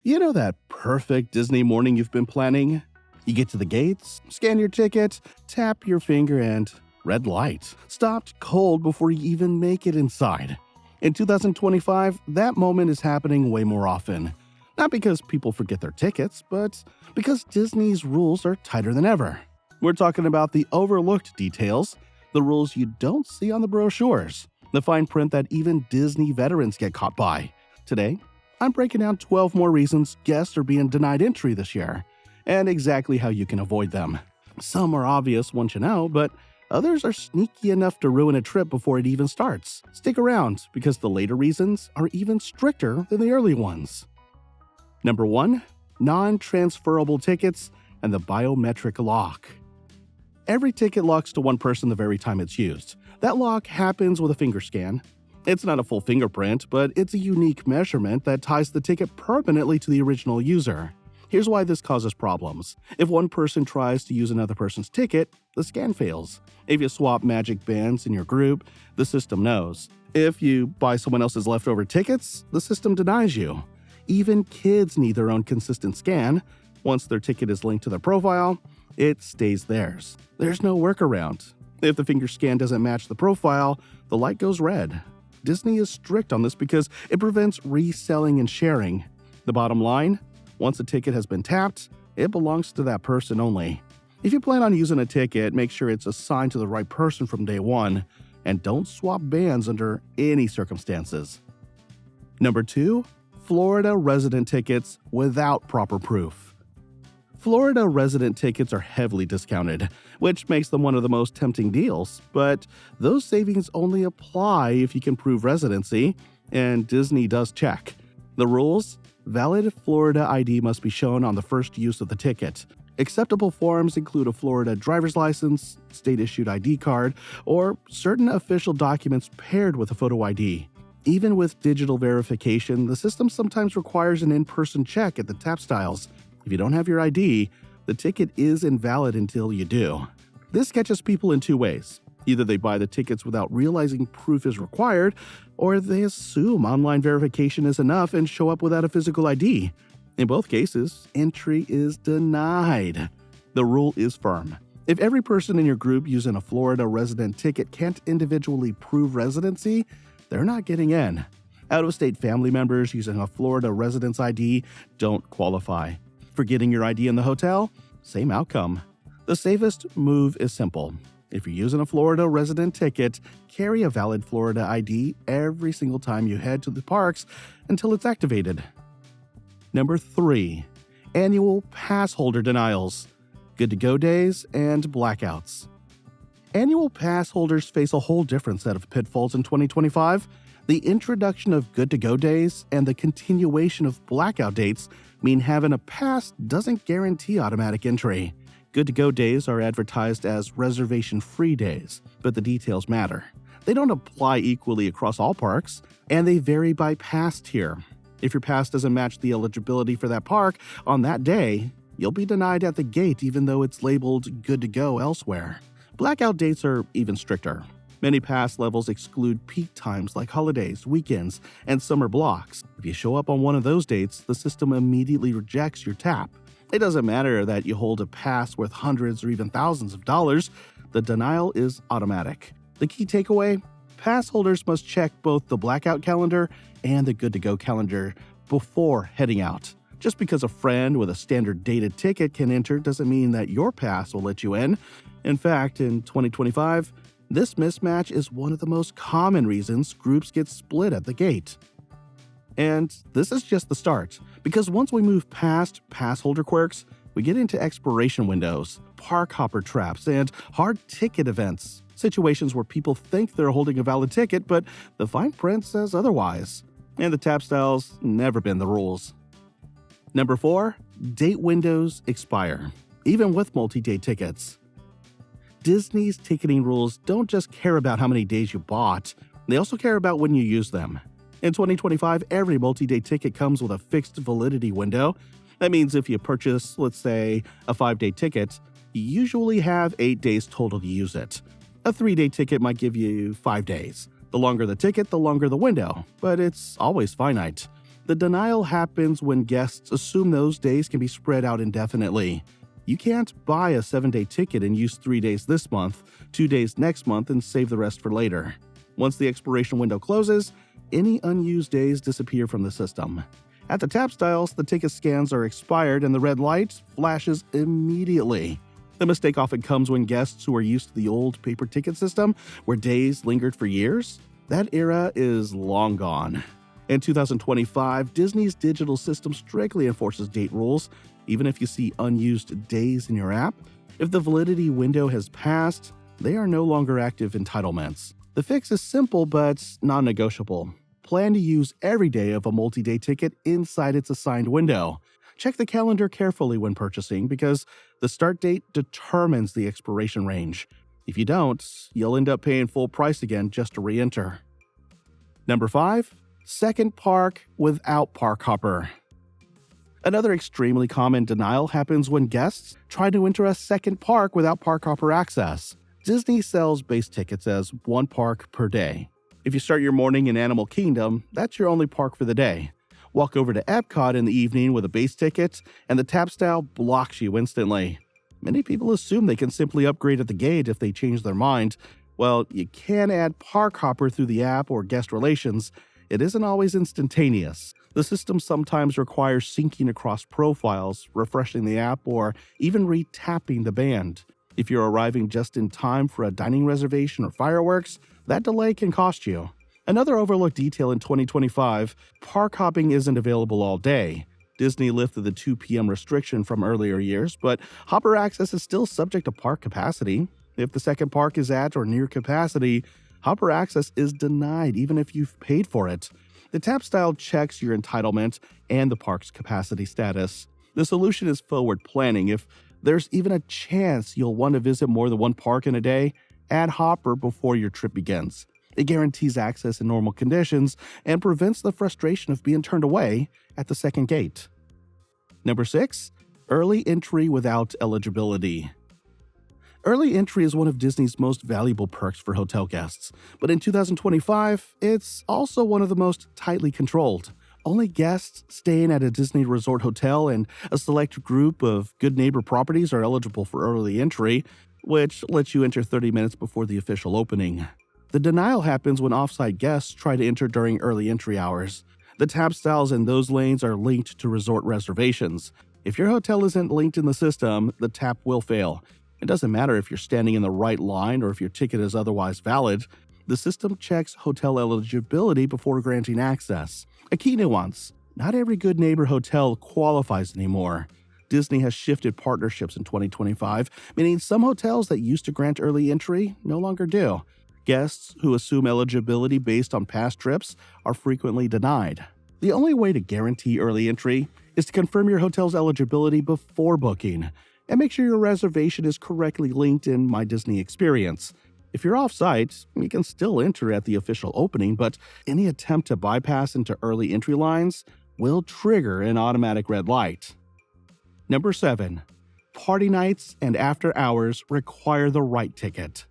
You know that perfect Disney morning you've been planning? You get to the gates, scan your ticket, tap your finger, and red light. Stopped cold before you even make it inside. In 2025, that moment is happening way more often. Not because people forget their tickets, but because Disney's rules are tighter than ever. We're talking about the overlooked details, the rules you don't see on the brochures, the fine print that even Disney veterans get caught by. Today, I'm breaking down 12 more reasons guests are being denied entry this year, and exactly how you can avoid them. Some are obvious once you know, but others are sneaky enough to ruin a trip before it even starts. Stick around, because the later reasons are even stricter than the early ones. Number 1. Non-transferable tickets and the biometric lock. Every ticket locks to one person the very time it's used. That lock happens with a finger scan. It's not a full fingerprint, but it's a unique measurement that ties the ticket permanently to the original user. Here's why this causes problems. If one person tries to use another person's ticket, the scan fails. If you swap magic bands in your group, the system knows. If you buy someone else's leftover tickets, the system denies you. Even kids need their own consistent scan. Once their ticket is linked to their profile, it stays theirs. There's no workaround. If the finger scan doesn't match the profile, the light goes red. Disney is strict on this because it prevents reselling and sharing. The bottom line, once a ticket has been tapped, it belongs to that person only. If you plan on using a ticket, make sure it's assigned to the right person from day one, and don't swap bands under any circumstances. Number 2. Florida resident tickets without proper proof. Florida resident tickets are heavily discounted, which makes them one of the most tempting deals, but those savings only apply if you can prove residency, and Disney does check. The rules? Valid Florida ID must be shown on the first use of the ticket. Acceptable forms include a Florida driver's license, state-issued ID card, or certain official documents paired with a photo ID. Even with digital verification, the system sometimes requires an in-person check at the tap styles. If you don't have your ID, the ticket is invalid until you do. This catches people in two ways. Either they buy the tickets without realizing proof is required, or they assume online verification is enough and show up without a physical ID. In both cases, entry is denied. The rule is firm. If every person in your group using a Florida resident ticket can't individually prove residency, they're not getting in. Out-of-state family members using a Florida residence ID don't qualify. Forgetting your ID in the hotel? Same outcome. The safest move is simple. If you're using a Florida resident ticket, carry a valid Florida ID every single time you head to the parks until it's activated. Number 3. Annual pass holder denials. Good-to-go days and blackouts. Annual pass holders face a whole different set of pitfalls in 2025. The introduction of good-to-go days and the continuation of blackout dates mean having a pass doesn't guarantee automatic entry. Good-to-go days are advertised as reservation-free days, but the details matter. They don't apply equally across all parks, and they vary by pass tier. If your pass doesn't match the eligibility for that park on that day, you'll be denied at the gate even though it's labeled good to go elsewhere. Blackout dates are even stricter. Many pass levels exclude peak times like holidays, weekends, and summer blocks. If you show up on one of those dates, the system immediately rejects your tap. It doesn't matter that you hold a pass worth hundreds or even thousands of dollars, the denial is automatic. The key takeaway? Pass holders must check both the blackout calendar and the good-to-go calendar before heading out. Just because a friend with a standard dated ticket can enter doesn't mean that your pass will let you in. In fact, in 2025, this mismatch is one of the most common reasons groups get split at the gate. And this is just the start, because once we move past pass holder quirks, we get into expiration windows, park hopper traps, and hard ticket events, situations where people think they're holding a valid ticket, but the fine print says otherwise. And the tap style's never been the rules. Number 4, date windows expire, even with multi-day tickets. Disney's ticketing rules don't just care about how many days you bought, they also care about when you use them. In 2025, every multi-day ticket comes with a fixed validity window. That means if you purchase, let's say, a 5-day ticket, you usually have 8 days total to use it. A 3-day ticket might give you 5 days. The longer the ticket, the longer the window, but it's always finite. The denial happens when guests assume those days can be spread out indefinitely. You can't buy a 7-day ticket and use 3 days this month, 2 days next month, and save the rest for later. Once the expiration window closes, any unused days disappear from the system. At the tap styles, the ticket scans are expired and the red light flashes immediately. The mistake often comes when guests who are used to the old paper ticket system, where days lingered for years, that era is long gone. In 2025, Disney's digital system strictly enforces date rules, even if you see unused days in your app. If the validity window has passed, they are no longer active entitlements. The fix is simple but non-negotiable. Plan to use every day of a multi-day ticket inside its assigned window. Check the calendar carefully when purchasing because the start date determines the expiration range. If you don't, you'll end up paying full price again just to re-enter. Number 5. Second park without park hopper. Another extremely common denial happens when guests try to enter a second park without park hopper access. Disney sells base tickets as one park per day. If you start your morning in Animal Kingdom, that's your only park for the day. Walk over to Epcot in the evening with a base ticket, and the tap style blocks you instantly. Many people assume they can simply upgrade at the gate if they change their mind. Well, you can add park hopper through the app or guest relations. It isn't always instantaneous. The system sometimes requires syncing across profiles, refreshing the app, or even re-tapping the band. If you're arriving just in time for a dining reservation or fireworks, that delay can cost you. Another overlooked detail in 2025, park hopping isn't available all day. Disney lifted the 2 p.m. restriction from earlier years, but hopper access is still subject to park capacity. If the second park is at or near capacity, hopper access is denied even if you've paid for it. The tap style checks your entitlement and the park's capacity status. The solution is forward planning. If there's even a chance you'll want to visit more than one park in a day, add hopper before your trip begins. It guarantees access in normal conditions and prevents the frustration of being turned away at the second gate. Number 6. Early entry without eligibility. Early entry is one of Disney's most valuable perks for hotel guests, but in 2025, it's also one of the most tightly controlled. Only guests staying at a Disney Resort hotel and a select group of Good Neighbor properties are eligible for early entry, which lets you enter 30 minutes before the official opening. The denial happens when off-site guests try to enter during early entry hours. The tap styles in those lanes are linked to resort reservations. If your hotel isn't linked in the system, the tap will fail. It doesn't matter if you're standing in the right line or if your ticket is otherwise valid. The system checks hotel eligibility before granting access. A key nuance: not every Good Neighbor hotel qualifies anymore. Disney has shifted partnerships in 2025, meaning some hotels that used to grant early entry no longer do. Guests who assume eligibility based on past trips are frequently denied. The only way to guarantee early entry is to confirm your hotel's eligibility before booking, and make sure your reservation is correctly linked in My Disney Experience. If you're off-site, you can still enter at the official opening, but any attempt to bypass into early entry lines will trigger an automatic red light. Number 7. Party nights and after hours require the right ticket.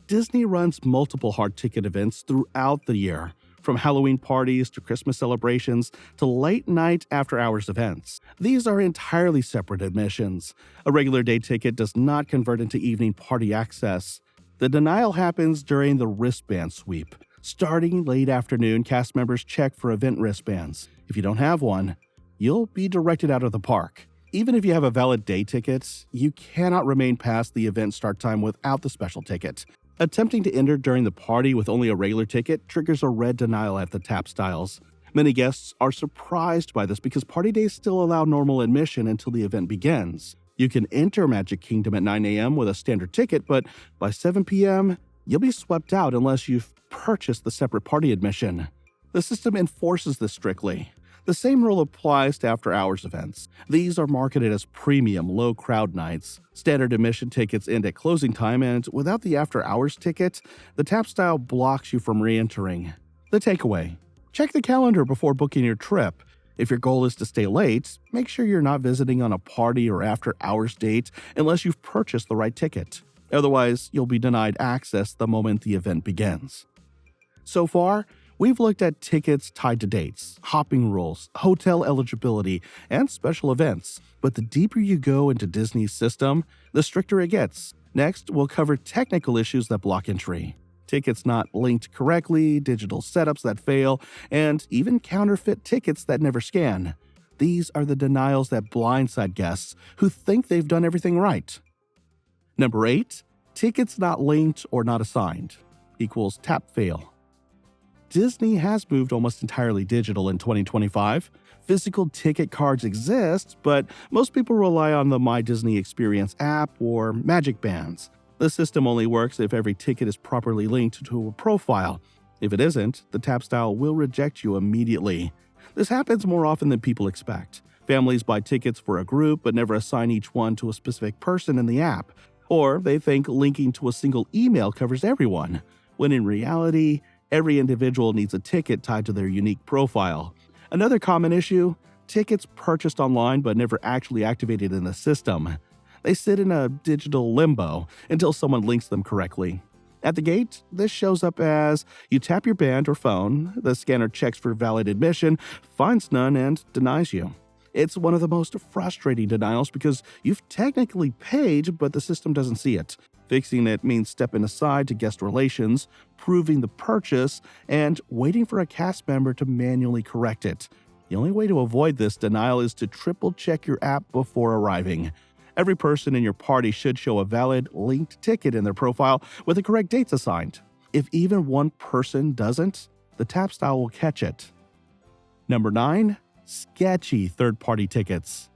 Disney runs multiple hard ticket events throughout the year, from Halloween parties to Christmas celebrations to late-night after-hours events. These are entirely separate admissions. A regular day ticket does not convert into evening party access. The denial happens during the wristband sweep. Starting late afternoon, cast members check for event wristbands. If you don't have one, you'll be directed out of the park. Even if you have a valid day ticket, you cannot remain past the event start time without the special ticket. Attempting to enter during the party with only a regular ticket triggers a red denial at the tap styles. Many guests are surprised by this because party days still allow normal admission until the event begins. You can enter Magic Kingdom at 9 a.m. with a standard ticket, but by 7 p.m., you'll be swept out unless you've purchased the separate party admission. The system enforces this strictly. The same rule applies to after-hours events. These are marketed as premium, low-crowd nights. Standard admission tickets end at closing time, and without the after-hours ticket, the tap style blocks you from re-entering. The takeaway: check the calendar before booking your trip. If your goal is to stay late, make sure you're not visiting on a party or after-hours date unless you've purchased the right ticket. Otherwise, you'll be denied access the moment the event begins. So far, We've looked at tickets tied to dates, hopping rules, hotel eligibility, and special events. But the deeper you go into Disney's system, the stricter it gets. Next, we'll cover technical issues that block entry, tickets not linked correctly, digital setups that fail, and even counterfeit tickets that never scan. These are the denials that blindside guests who think they've done everything right. Number 8. Tickets not linked or not assigned equals tap fail. Disney has moved almost entirely digital in 2025. Physical ticket cards exist, but most people rely on the My Disney Experience app or Magic Bands. The system only works if every ticket is properly linked to a profile. If it isn't, the tap style will reject you immediately. This happens more often than people expect. Families buy tickets for a group but never assign each one to a specific person in the app. Or they think linking to a single email covers everyone, when in reality, every individual needs a ticket tied to their unique profile. Another common issue: tickets purchased online but never actually activated in the system. They sit in a digital limbo until someone links them correctly. At the gate, this shows up as you tap your band or phone, the scanner checks for valid admission, finds none, and denies you. It's one of the most frustrating denials because you've technically paid, but the system doesn't see it. Fixing it means stepping aside to guest relations, proving the purchase, and waiting for a cast member to manually correct it. The only way to avoid this denial is to triple check your app before arriving. Every person in your party should show a valid, linked ticket in their profile with the correct dates assigned. If even one person doesn't, the tap style will catch it. Number 9. Sketchy third-party tickets.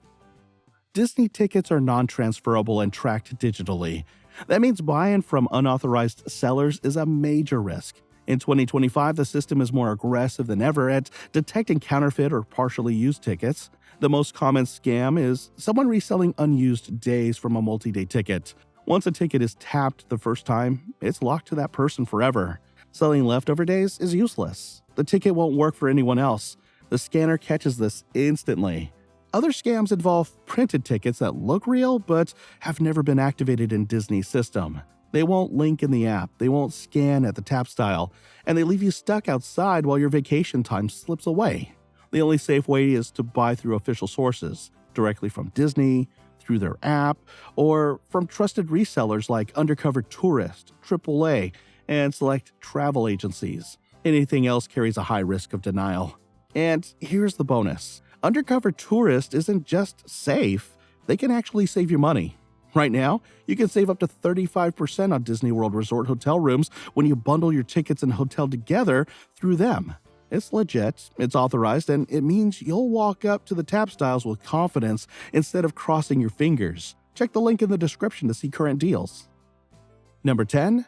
Disney tickets are non-transferable and tracked digitally. That means buying from unauthorized sellers is a major risk. In 2025, the system is more aggressive than ever at detecting counterfeit or partially used tickets. The most common scam is someone reselling unused days from a multi-day ticket. Once a ticket is tapped the first time, it's locked to that person forever. Selling leftover days is useless. The ticket won't work for anyone else. The scanner catches this instantly. Other scams involve printed tickets that look real but have never been activated in Disney's system. They won't link in the app, they won't scan at the tap style, and they leave you stuck outside while your vacation time slips away. The only safe way is to buy through official sources, directly from Disney, through their app, or from trusted resellers like Undercover Tourist, AAA, and select travel agencies. Anything else carries a high risk of denial. And here's the bonus. Undercover Tourist isn't just safe, they can actually save you money. Right now, you can save up to 35% on Disney World Resort hotel rooms when you bundle your tickets and hotel together through them. It's legit, it's authorized, and it means you'll walk up to the tap styles with confidence instead of crossing your fingers. Check the link in the description to see current deals. Number 10.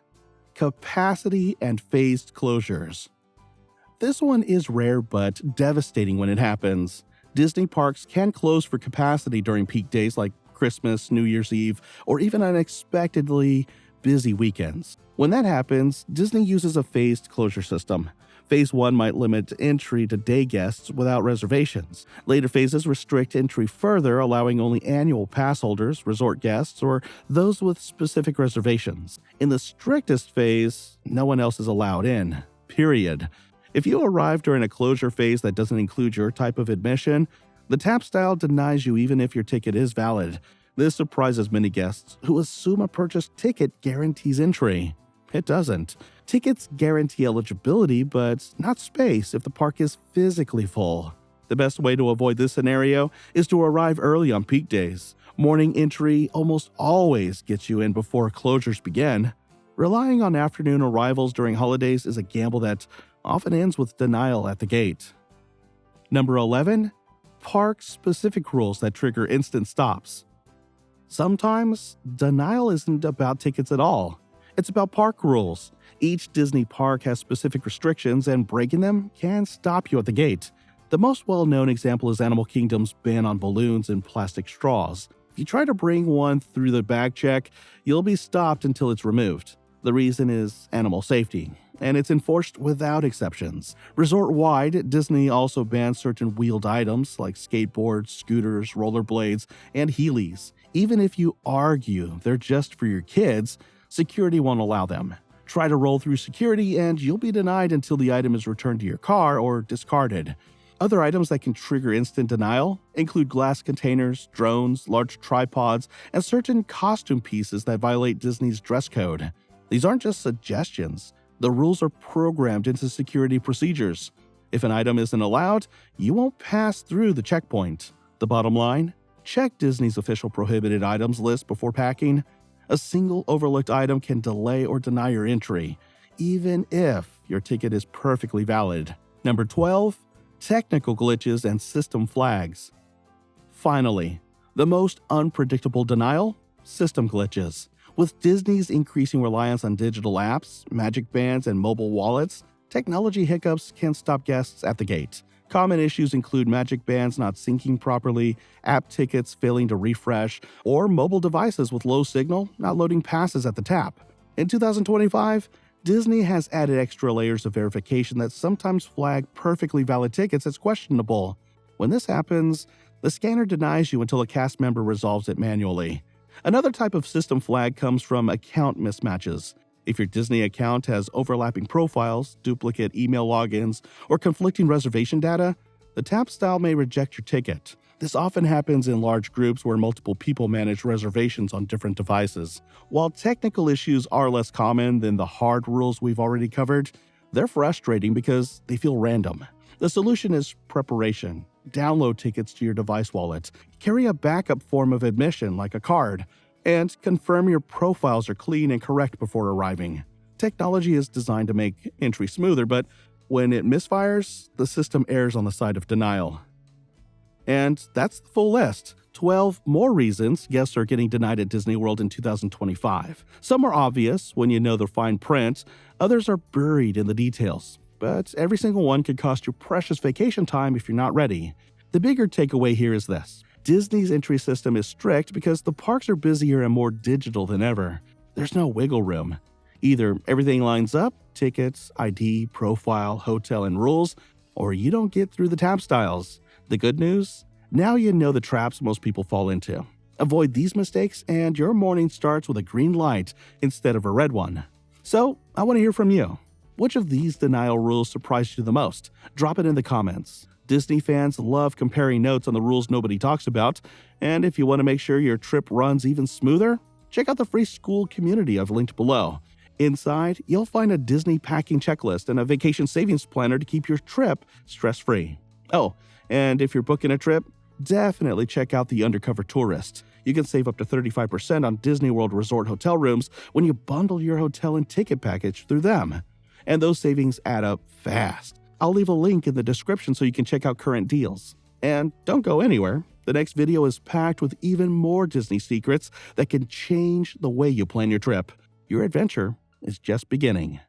Capacity and phased closures. This one is rare but devastating when it happens. Disney parks can close for capacity during peak days like Christmas, New Year's Eve, or even unexpectedly busy weekends. When that happens, Disney uses a phased closure system. Phase 1 might limit entry to day guests without reservations. Later phases restrict entry further, allowing only annual pass holders, resort guests, or those with specific reservations. In the strictest phase, no one else is allowed in. Period. If you arrive during a closure phase that doesn't include your type of admission, the tap style denies you even if your ticket is valid. This surprises many guests who assume a purchased ticket guarantees entry. It doesn't. Tickets guarantee eligibility, but not space if the park is physically full. The best way to avoid this scenario is to arrive early on peak days. Morning entry almost always gets you in before closures begin. Relying on afternoon arrivals during holidays is a gamble that often ends with denial at the gate. Number 11. Park-specific rules that trigger instant stops. Sometimes, denial isn't about tickets at all. It's about park rules. Each Disney park has specific restrictions, and breaking them can stop you at the gate. The most well-known example is Animal Kingdom's ban on balloons and plastic straws. If you try to bring one through the bag check, you'll be stopped until it's removed. The reason is animal safety, and it's enforced without exceptions. Resort-wide, Disney also bans certain wheeled items like skateboards, scooters, rollerblades, and Heelys. Even if you argue they're just for your kids, security won't allow them. Try to roll through security and you'll be denied until the item is returned to your car or discarded. Other items that can trigger instant denial include glass containers, drones, large tripods, and certain costume pieces that violate Disney's dress code. These aren't just suggestions. The rules are programmed into security procedures. If an item isn't allowed, you won't pass through the checkpoint. The bottom line? Check Disney's official prohibited items list before packing. A single overlooked item can delay or deny your entry, even if your ticket is perfectly valid. Number 12. Technical glitches and system flags. Finally, the most unpredictable denial? System glitches. With Disney's increasing reliance on digital apps, magic bands, and mobile wallets, technology hiccups can stop guests at the gate. Common issues include magic bands not syncing properly, app tickets failing to refresh, or mobile devices with low signal not loading passes at the tap. In 2025, Disney has added extra layers of verification that sometimes flag perfectly valid tickets as questionable. When this happens, the scanner denies you until a cast member resolves it manually. Another type of system flag comes from account mismatches. If your Disney account has overlapping profiles, duplicate email logins, or conflicting reservation data, the tap style may reject your ticket. This often happens in large groups where multiple people manage reservations on different devices. While technical issues are less common than the hard rules we've already covered, they're frustrating because they feel random. The solution is preparation. Download tickets to your device wallet, carry a backup form of admission like a card, and confirm your profiles are clean and correct before arriving. Technology is designed to make entry smoother, but when it misfires, the system errs on the side of denial. And that's the full list. 12 more reasons guests are getting denied at Disney World in 2025. Some are obvious when you know the fine print, others are buried in the details. But every single one could cost you precious vacation time if you're not ready. The bigger takeaway here is this. Disney's entry system is strict because the parks are busier and more digital than ever. There's no wiggle room. Either everything lines up, tickets, ID, profile, hotel, and rules, or you don't get through the tap styles. The good news? Now you know the traps most people fall into. Avoid these mistakes and your morning starts with a green light instead of a red one. So, I want to hear from you. Which of these denial rules surprised you the most? Drop it in the comments. Disney fans love comparing notes on the rules nobody talks about, and if you want to make sure your trip runs even smoother, check out the free school community I've linked below. Inside, you'll find a Disney packing checklist and a vacation savings planner to keep your trip stress-free. Oh, and if you're booking a trip, definitely check out the Undercover Tourist. You can save up to 35% on Disney World Resort hotel rooms when you bundle your hotel and ticket package through them. And those savings add up fast. I'll leave a link in the description so you can check out current deals. And don't go anywhere. The next video is packed with even more Disney secrets that can change the way you plan your trip. Your adventure is just beginning.